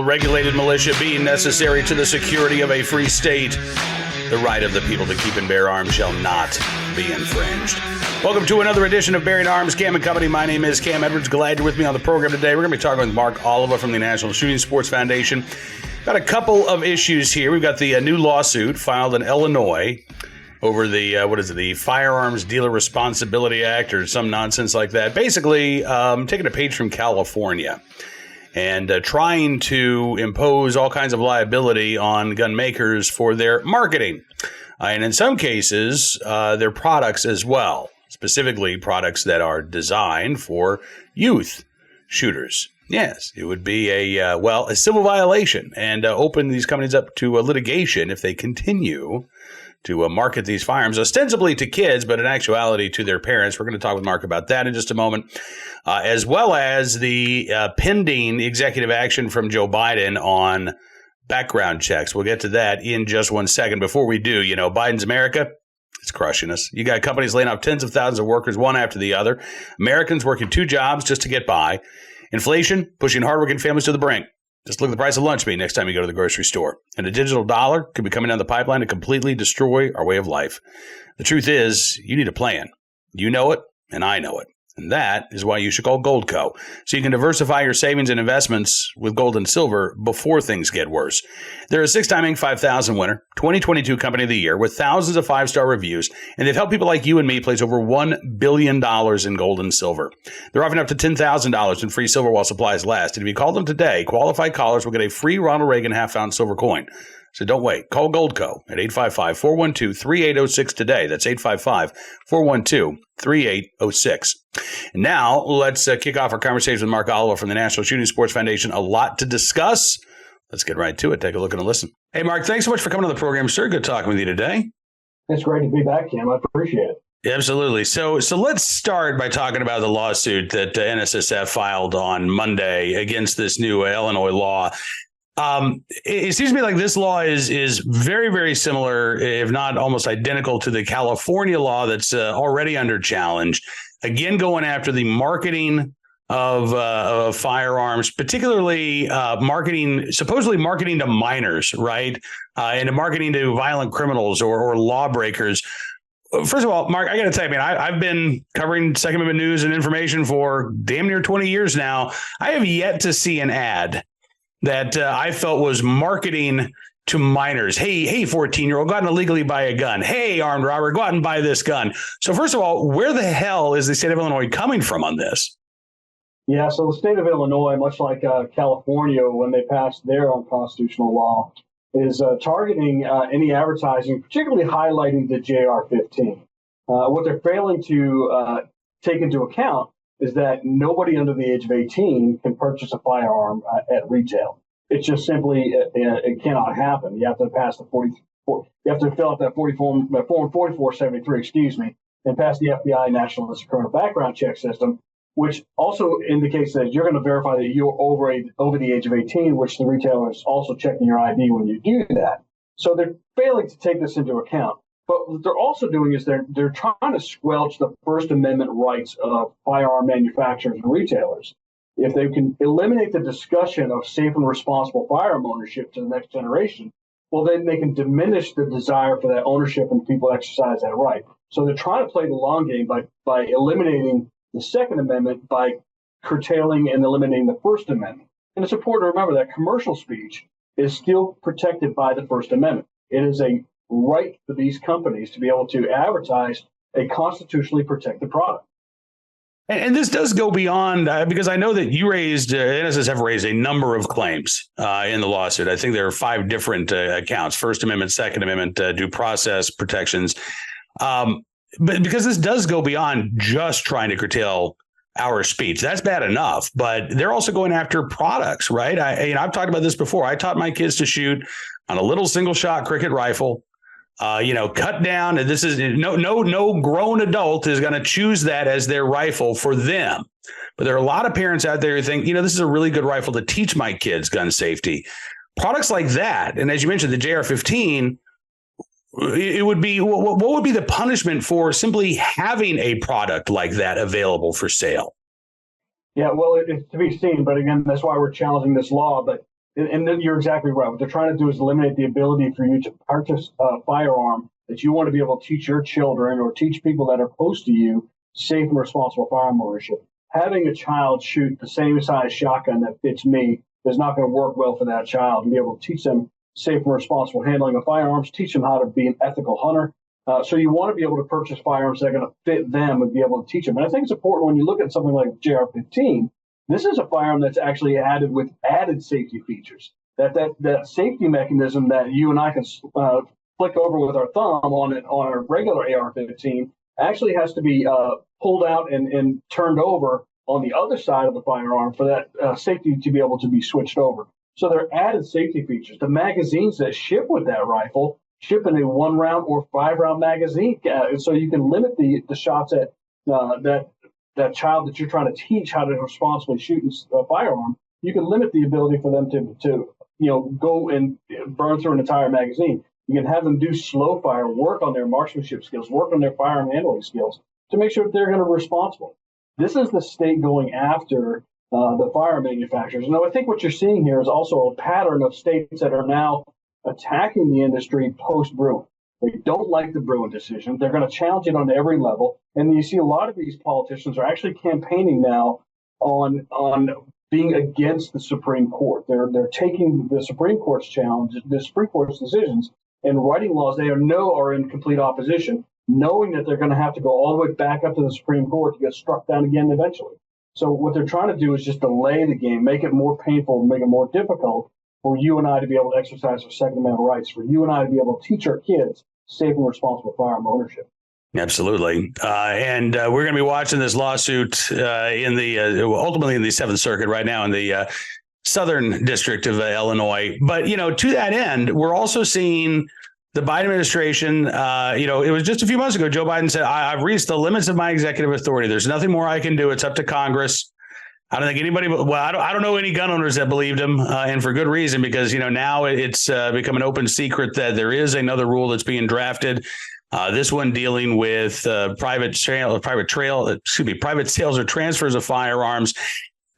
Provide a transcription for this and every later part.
well-regulated militia be necessary to the security of a free state, the right of the people to keep and bear arms shall not be infringed. Welcome to another edition of Bearing Arms, Cam and Company. My name is Cam Edwards. Glad you're with me on the program today. We're going to be talking with Mark Oliva from the National Shooting Sports Foundation. Got a couple of issues here. We've got the new lawsuit filed in Illinois over the Firearms Dealer Responsibility Act or some nonsense like that. Basically, taking a page from California and trying to impose all kinds of liability on gun makers for their marketing. And in some cases, their products as well, specifically products that are designed for youth shooters. Yes, it would be a civil violation and open these companies up to litigation if they continue to market these firearms, ostensibly to kids, but in actuality to their parents. We're going to talk with Mark about that in just a moment, as well as the pending executive action from Joe Biden on background checks. We'll get to that in just 1 second. Before we do, Biden's America, it's crushing us. You got companies laying off tens of thousands of workers, one after the other. Americans working two jobs just to get by. Inflation pushing hardworking families to the brink. Just look at the price of lunch meat next time you go to the grocery store. And a digital dollar could be coming down the pipeline to completely destroy our way of life. The truth is, you need a plan. You know it, and I know it. And that is why you should call Goldco. So you can diversify your savings and investments with gold and silver before things get worse. They're a 6-time Inc. 5000 winner, 2022 Company of the Year with thousands of 5-star reviews. And they've helped people like you and me place over $1 billion in gold and silver. They're offering up to $10,000 in free silver while supplies last. And if you call them today, qualified callers will get a free Ronald Reagan half-ounce silver coin. So don't wait. Call Goldco at 855-412-3806 today. That's 855-412-3806. And now let's kick off our conversation with Mark Oliva from the National Shooting Sports Foundation. A lot to discuss. Let's get right to it. Take a look and a listen. Hey, Mark, thanks so much for coming on the program, sir. Good talking with you today. It's great to be back, Cam. I appreciate it. Absolutely. So let's start by talking about the lawsuit that NSSF filed on Monday against this new Illinois law. It seems to me like this law is very, very similar, if not almost identical to the California law that's already under challenge. Again, going after the marketing of firearms, particularly supposedly marketing to minors, right? And marketing to violent criminals or lawbreakers. First of all, Mark, I got to tell you, man, I've been covering Second Amendment news and information for damn near 20 years now. I have yet to see an ad that I felt was marketing to minors. Hey, 14-year-old, go out and illegally buy a gun. Hey, armed robber, go out and buy this gun. So first of all, where the hell is the state of Illinois coming from on this? Yeah, so the state of Illinois, much like California, when they passed their own constitutional law, is targeting any advertising, particularly highlighting the JR-15. What they're failing to take into account is that nobody under the age of 18 can purchase a firearm at retail. It's just simply, it cannot happen. You have to pass the 44, you have to fill out that form 4473, and pass the FBI National Criminal Background Check System, which also indicates that you're going to verify that you're over the age of 18, which the retailer is also checking your ID when you do that. So they're failing to take this into account. But what they're also doing is they're trying to squelch the First Amendment rights of firearm manufacturers and retailers. If they can eliminate the discussion of safe and responsible firearm ownership to the next generation, well, then they can diminish the desire for that ownership and people exercise that right. So they're trying to play the long game by eliminating the Second Amendment by curtailing and eliminating the First Amendment. And it's important to remember that commercial speech is still protected by the First Amendment. It is a right for these companies to be able to advertise a constitutionally protected product. And this does go beyond, because I know that you NSSF raised a number of claims in the lawsuit. I think there are 5 different accounts: First Amendment, Second Amendment, due process protections. But because this does go beyond just trying to curtail our speech, that's bad enough. But they're also going after products, right? I've talked about this before. I taught my kids to shoot on a little single shot cricket rifle. Cut down. And this is no grown adult is going to choose that as their rifle for them. But there are a lot of parents out there who think, this is a really good rifle to teach my kids gun safety. Products like that. And as you mentioned, the JR-15, it would be, what would be the punishment for simply having a product like that available for sale? Yeah, well, it's to be seen. But again, that's why we're challenging this law. But And then you're exactly right. What they're trying to do is eliminate the ability for you to purchase a firearm that you want to be able to teach your children or teach people that are close to you safe and responsible firearm ownership. Having a child shoot the same size shotgun that fits me is not going to work well for that child. And be able to teach them safe and responsible handling of firearms, teach them how to be an ethical hunter. So you want to be able to purchase firearms that are going to fit them and be able to teach them. And I think it's important when you look at something like JR-15. This is a firearm that's actually added with added safety features. That safety mechanism that you and I can flick over with our thumb on our regular AR-15 actually has to be pulled out and turned over on the other side of the firearm for that safety to be able to be switched over. So there are added safety features. The magazines that ship with that rifle ship in a 1-round or 5-round magazine, so you can limit the shots at that child that you're trying to teach how to responsibly shoot a firearm. You can limit the ability for them to go and burn through an entire magazine. You can have them do slow fire, work on their marksmanship skills, work on their firearm handling skills to make sure that they're going to be responsible. This is the state going after the firearm manufacturers. Now, I think what you're seeing here is also a pattern of states that are now attacking the industry post-Bruin. They don't like the Bruin decision. They're going to challenge it on every level. And you see a lot of these politicians are actually campaigning now on being against the Supreme Court. They're taking the Supreme Court's challenge, the Supreme Court's decisions, and writing laws they are in complete opposition, knowing that they're going to have to go all the way back up to the Supreme Court to get struck down again eventually. So what they're trying to do is just delay the game, make it more painful, make it more difficult for you and I to be able to exercise our Second Amendment rights, for you and I to be able to teach our kids safe and responsible firearm ownership. Absolutely. And we're going to be watching this lawsuit ultimately in the Seventh Circuit right now in the Southern District of Illinois. But, to that end, we're also seeing the Biden administration, it was just a few months ago, Joe Biden said, I've reached the limits of my executive authority. There's nothing more I can do. It's up to Congress. I don't think anybody, I don't know any gun owners that believed him, and for good reason, because, now it's become an open secret that there is another rule that's being drafted. This one dealing with private sales or transfers of firearms.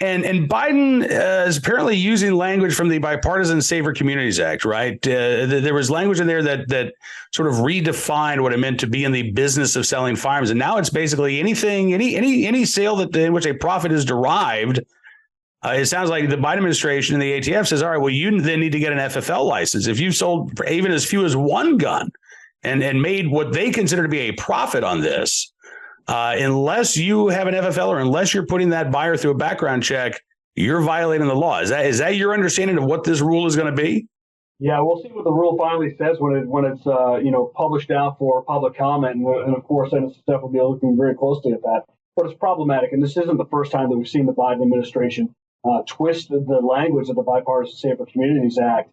And Biden is apparently using language from the Bipartisan Safer Communities Act, right? There was language in there that sort of redefined what it meant to be in the business of selling firearms. And now it's basically anything, any sale in which a profit is derived. It sounds like the Biden administration and the ATF says, all right, well, you then need to get an FFL license. If you've sold even as few as one gun and made what they consider to be a profit on this, unless you have an FFL or unless you're putting that buyer through a background check, you're violating the law. Is that your understanding of what this rule is going to be? Yeah, we'll see what the rule finally says when it's published out for public comment, and of course, NSF will be looking very closely at that. But it's problematic, and this isn't the first time that we've seen the Biden administration twist the language of the Bipartisan Safer Communities Act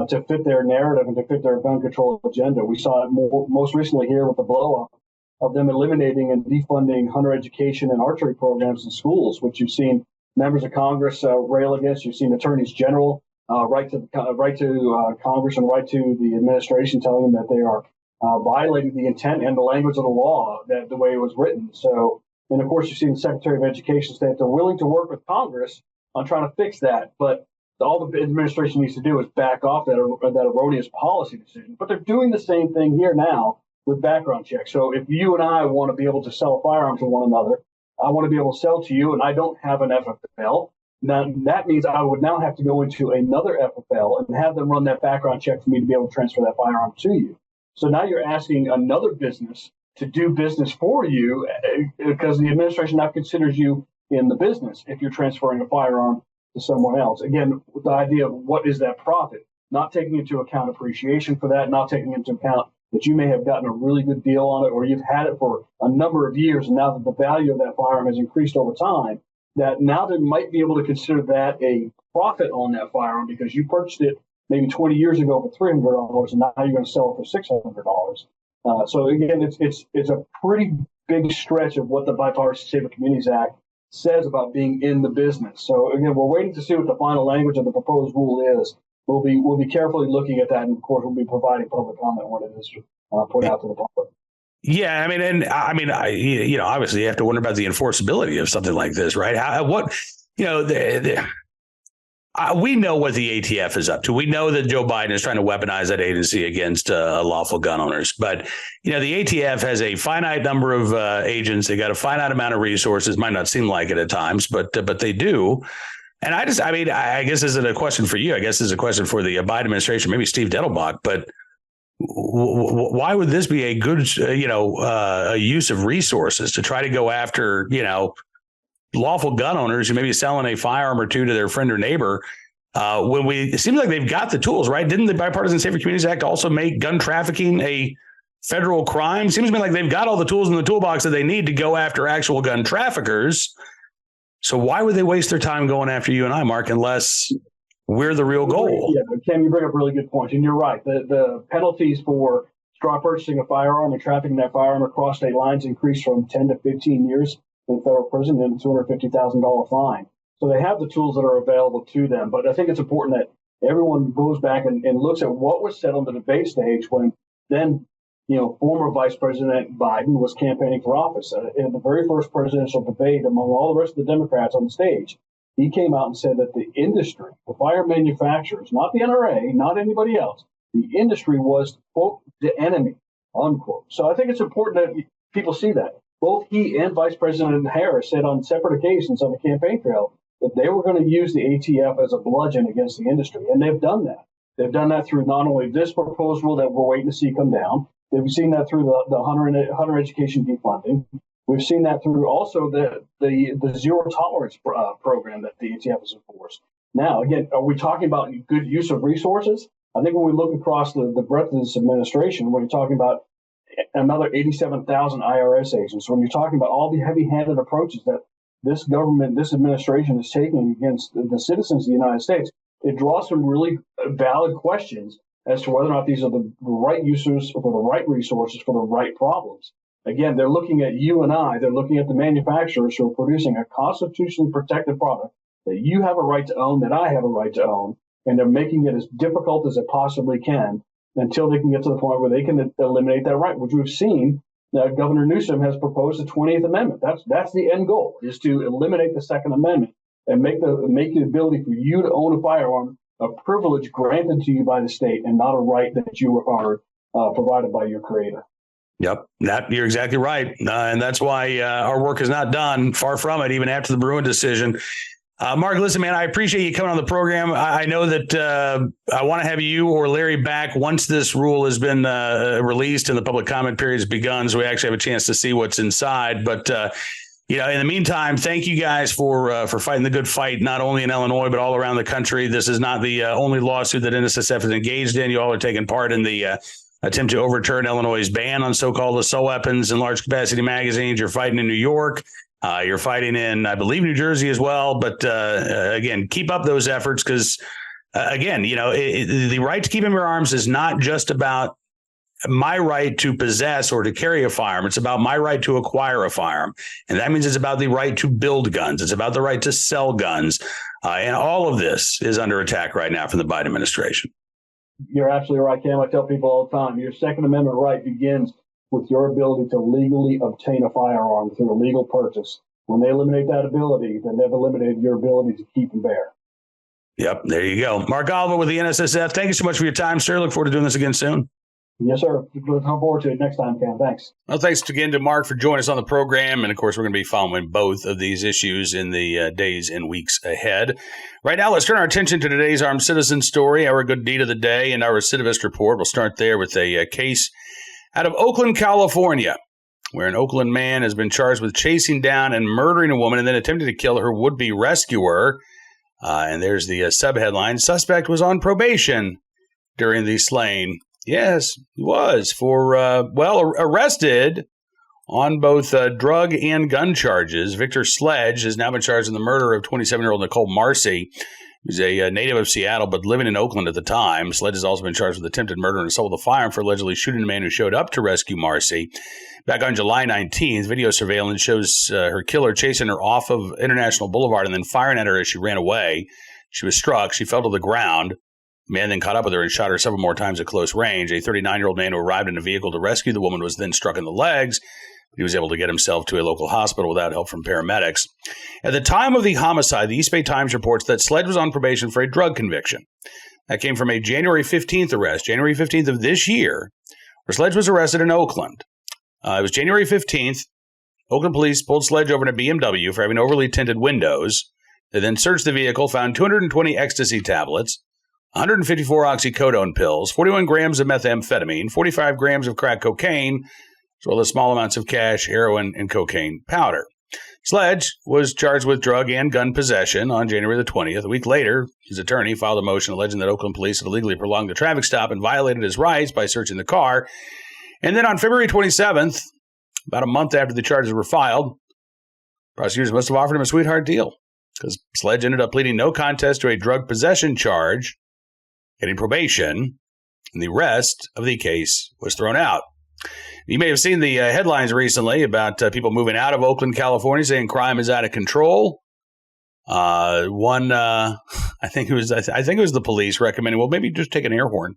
to fit their narrative and to fit their gun control agenda. We saw it most recently here with the blow-up of them eliminating and defunding hunter education and archery programs in schools, which you've seen members of Congress rail against. You've seen attorneys general write to Congress and write to the administration telling them that they are violating the intent and the language of the law, that the way it was written. So, and of course, you've seen the Secretary of Education say that they're willing to work with Congress on trying to fix that. But all the administration needs to do is back off that erroneous policy decision. But they're doing the same thing here now with background checks. So if you and I want to be able to sell firearms to one another, I want to be able to sell to you, and I don't have an FFL. Now, that means I would now have to go into another FFL and have them run that background check for me to be able to transfer that firearm to you. So now you're asking another business to do business for you because the administration now considers you in the business if you're transferring a firearm to someone else. Again, with the idea of what is that profit, not taking into account appreciation for that, not taking into account that you may have gotten a really good deal on it, or you've had it for a number of years, and now that the value of that firearm has increased over time, that now they might be able to consider that a profit on that firearm because you purchased it maybe 20 years ago for $300, and now you're going to sell it for $600. So again, it's a pretty big stretch of what the Bipartisan Safer Communities Act says about being in the business. So again, we're waiting to see what the final language of the proposed rule is. We'll be carefully looking at that, and of course, we'll be providing public comment when it is put out to the public. Yeah, obviously, you have to wonder about the enforceability of something like this, right? We know what the ATF is up to. We know that Joe Biden is trying to weaponize that agency against lawful gun owners. But, the ATF has a finite number of agents. They got a finite amount of resources. Might not seem like it at times, but they do. And I guess this isn't a question for you. I guess this is a question for the Biden administration, maybe Steve Dettelbach. But why would this be a good, a use of resources to try to go after, lawful gun owners who may be selling a firearm or two to their friend or neighbor, it seems like they've got the tools, right? Didn't the Bipartisan Safer Communities Act also make gun trafficking a federal crime? Seems to me like they've got all the tools in the toolbox that they need to go after actual gun traffickers. So why would they waste their time going after you and I, Mark, unless we're the real goal? Yeah, but Cam, you bring up a really good point, and you're right. The penalties for straw purchasing a firearm and trafficking that firearm across state lines increased from 10 to 15 years in federal prison and a $250,000 fine. So they have the tools that are available to them. But I think it's important that everyone goes back and looks at what was said on the debate stage when then, former Vice President Biden was campaigning for office. In the very first presidential debate among all the rest of the Democrats on the stage, he came out and said that the industry, the fire manufacturers, not the NRA, not anybody else, the industry was, quote, the enemy, unquote. So I think it's important that people see that. Both he and Vice President Harris said on separate occasions on the campaign trail that they were going to use the ATF as a bludgeon against the industry. And they've done that. They've done that through not only this proposal that we're waiting to see come down, they've seen that through the Hunter Education defunding. We've seen that through also the zero tolerance program that the ATF has enforced. Now, again, are we talking about good use of resources? I think when we look across the breadth of this administration, when you're talking about another 87,000 IRS agents, when you're talking about all the heavy-handed approaches that this government, this administration is taking against the citizens of the United States, it draws some really valid questions as to whether or not these are the right users for the right resources for the right problems. Again, they're looking at you and I. They're looking at the manufacturers who are producing a constitutionally protected product that you have a right to own, that I have a right to own, and they're making it as difficult as it possibly can until they can get to the point where they can eliminate that right, which we've seen. Governor Newsom has proposed the 20th Amendment. That's the end goal, is to eliminate the Second Amendment and make the ability for you to own a firearm a privilege granted to you by the state and not a right that you are provided by your creator. Yep, you're exactly right. And that's why our work is not done, far from it, even after the Bruin decision. Mark, listen, man, I appreciate you coming on the program. I know that I want to have you or Larry back once this rule has been released and the public comment period has begun, so we actually have a chance to see what's inside. But, in the meantime, thank you guys for fighting the good fight, not only in Illinois, but all around the country. This is not the only lawsuit that NSSF is engaged in. You all are taking part in the attempt to overturn Illinois' ban on so-called assault weapons and large capacity magazines. You're fighting in New York. You're fighting in, I believe, New Jersey as well. But again, keep up those efforts because, the right to keep and bear arms is not just about my right to possess or to carry a firearm. It's about my right to acquire a firearm. And that means it's about the right to build guns. It's about the right to sell guns. And all of this is under attack right now from the Biden administration. You're absolutely right, Cam. I tell people all the time, your Second Amendment right begins with your ability to legally obtain a firearm through a legal purchase. When they eliminate that ability, then they've eliminated your ability to keep and bear. Yep, there you go. Mark Oliva with the NSSF. Thank you so much for your time, sir. Look forward to doing this again soon. Yes, sir. Look forward to it next time, Cam. Thanks. Well, thanks again to Mark for joining us on the program. And, of course, we're going to be following both of these issues in the days and weeks ahead. Right now, let's turn our attention to today's Armed Citizen story, our good deed of the day, and our recidivist report. We'll start there with a case out of Oakland, California, where an Oakland man has been charged with chasing down and murdering a woman and then attempting to kill her would-be rescuer. And there's the subheadline, suspect was on probation during the slaying. Yes, he was arrested on both drug and gun charges. Victor Sledge has now been charged in the murder of 27-year-old Nicole Marcy, who's a native of Seattle but living in Oakland at the time. Sledge has also been charged with attempted murder and assault with a firearm for allegedly shooting a man who showed up to rescue Marcy. Back on July 19th, video surveillance shows her killer chasing her off of International Boulevard and then firing at her as she ran away. She was struck. She fell to the ground. The man then caught up with her and shot her several more times at close range. A 39-year-old man who arrived in a vehicle to rescue the woman was then struck in the legs. He was able to get himself to a local hospital without help from paramedics. At the time of the homicide, the East Bay Times reports that Sledge was on probation for a drug conviction. That came from a January 15th arrest, January 15th of this year, where Sledge was arrested in Oakland. It was January 15th. Oakland police pulled Sledge over in a BMW for having overly tinted windows. They then searched the vehicle, found 220 ecstasy tablets, 154 oxycodone pills, 41 grams of methamphetamine, 45 grams of crack cocaine, as well as small amounts of cash, heroin, and cocaine powder. Sledge was charged with drug and gun possession on January the 20th. A week later, his attorney filed a motion alleging that Oakland police had illegally prolonged the traffic stop and violated his rights by searching the car. And then on February 27th, about a month after the charges were filed, prosecutors must have offered him a sweetheart deal because Sledge ended up pleading no contest to a drug possession charge, getting probation, and the rest of the case was thrown out. You may have seen the headlines recently about people moving out of Oakland, California, saying crime is out of control. I think it was the police recommending, well, maybe just take an air horn.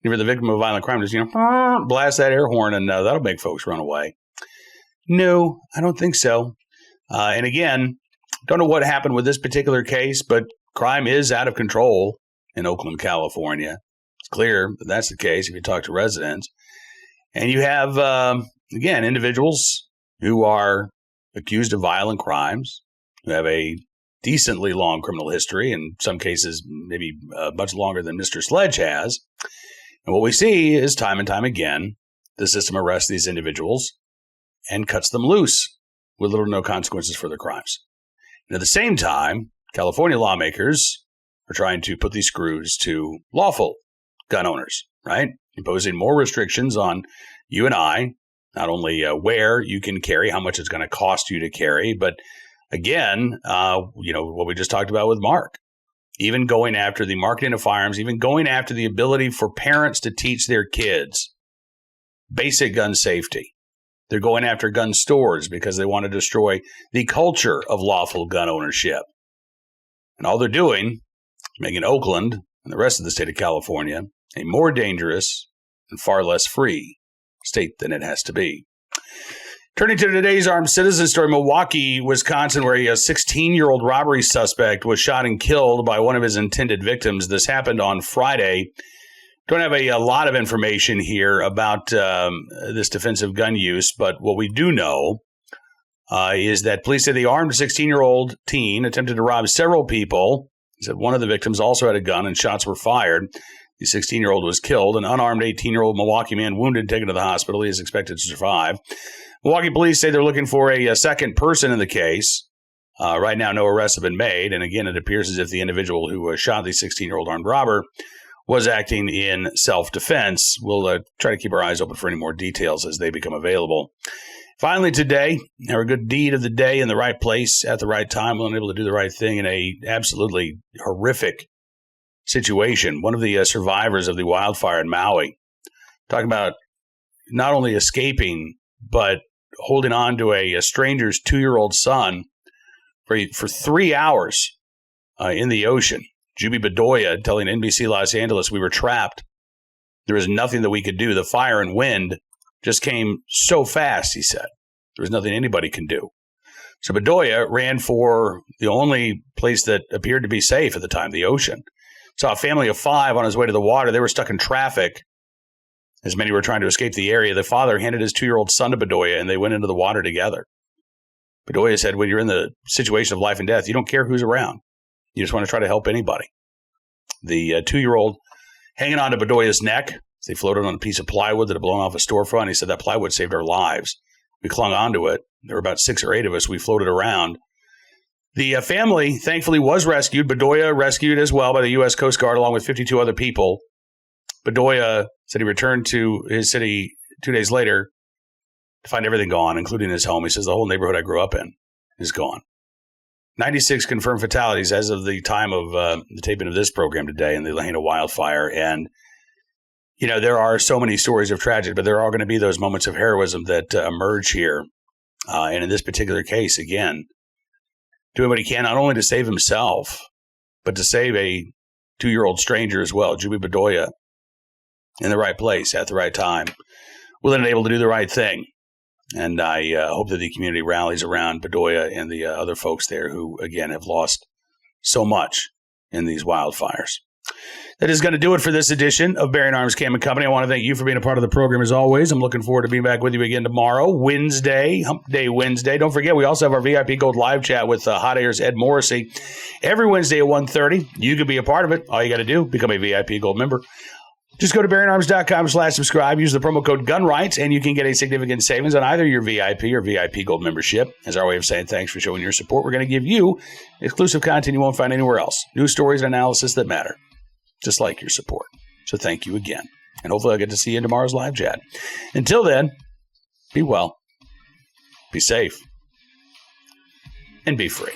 If you're the victim of violent crime, just blast that air horn, and that'll make folks run away. No, I don't think so. And again, don't know what happened with this particular case, but crime is out of control in Oakland, California. It's clear that that's the case if you talk to residents. And you have, again, individuals who are accused of violent crimes, who have a decently long criminal history, in some cases maybe much longer than Mr. Sledge has. And what we see is time and time again, the system arrests these individuals and cuts them loose with little or no consequences for their crimes. And at the same time, California lawmakers are trying to put these screws to lawful gun owners, right? Imposing more restrictions on you and I, not only where you can carry, how much it's going to cost you to carry, but again, what we just talked about with Mark, even going after the marketing of firearms, even going after the ability for parents to teach their kids basic gun safety. They're going after gun stores because they want to destroy the culture of lawful gun ownership. And all they're doing, making Oakland and the rest of the state of California a more dangerous and far less free state than it has to be. Turning to today's armed citizen story, Milwaukee, Wisconsin, where a 16-year-old robbery suspect was shot and killed by one of his intended victims. This happened on Friday. Don't have a lot of information here about this defensive gun use, but what we do know is that police say the armed 16-year-old teen attempted to rob several people. He said one of the victims also had a gun and shots were fired. The 16-year-old was killed. An unarmed 18-year-old Milwaukee man wounded, taken to the hospital. He is expected to survive. Milwaukee police say they're looking for a second person in the case. Right now, no arrests have been made. And again, it appears as if the individual who shot the 16-year-old armed robber was acting in self-defense. We'll try to keep our eyes open for any more details as they become available. Finally, today, our good deed of the day in the right place at the right time. We're able to do the right thing in a absolutely horrific situation. One of the survivors of the wildfire in Maui, talking about not only escaping, but holding on to a stranger's 2-year-old son for 3 hours in the ocean. Juby Bedoya telling NBC Los Angeles, we were trapped. There was nothing that we could do. The fire and wind just came so fast, he said. There was nothing anybody can do. So Bedoya ran for the only place that appeared to be safe at the time, the ocean. Saw a family of 5 on his way to the water. They were stuck in traffic as many were trying to escape the area. The father handed his 2-year-old son to Bedoya, and they went into the water together. Bedoya said, when you're in the situation of life and death, you don't care who's around. You just want to try to help anybody. The 2-year-old hanging on to Bedoya's neck. They floated on a piece of plywood that had blown off a storefront. He said that plywood saved our lives. We clung onto it. There were about 6 or 8 of us. We floated around. The family, thankfully, was rescued. Bedoya rescued as well by the U.S. Coast Guard along with 52 other people. Bedoya said he returned to his city 2 days later to find everything gone, including his home. He says the whole neighborhood I grew up in is gone. 96 confirmed fatalities as of the time of the taping of this program today in the Lahaina wildfire. And, you know, there are so many stories of tragedy, but there are going to be those moments of heroism that emerge here. And in this particular case, again, doing what he can, not only to save himself, but to save a 2-year-old stranger as well, Juby Bedoya, in the right place at the right time, willing and able to do the right thing. And I hope that the community rallies around Bedoya and the other folks there who, again, have lost so much in these wildfires. That is going to do it for this edition of Bearing Arms Cam & Company. I want to thank you for being a part of the program as always. I'm looking forward to being back with you again tomorrow, Wednesday, Hump Day Wednesday. Don't forget, we also have our VIP Gold live chat with Hot Air's Ed Morrissey every Wednesday at 1:30. You can be a part of it. All you got to do, become a VIP Gold member. Just go to bearingarms.com/subscribe. Use the promo code GUNRIGHTS, and you can get a significant savings on either your VIP or VIP Gold membership. As our way of saying thanks for showing your support, we're going to give you exclusive content you won't find anywhere else. News stories and analysis that matter, just like your support. So thank you again. And hopefully I'll get to see you in tomorrow's live chat. Until then, be well, be safe, and be free.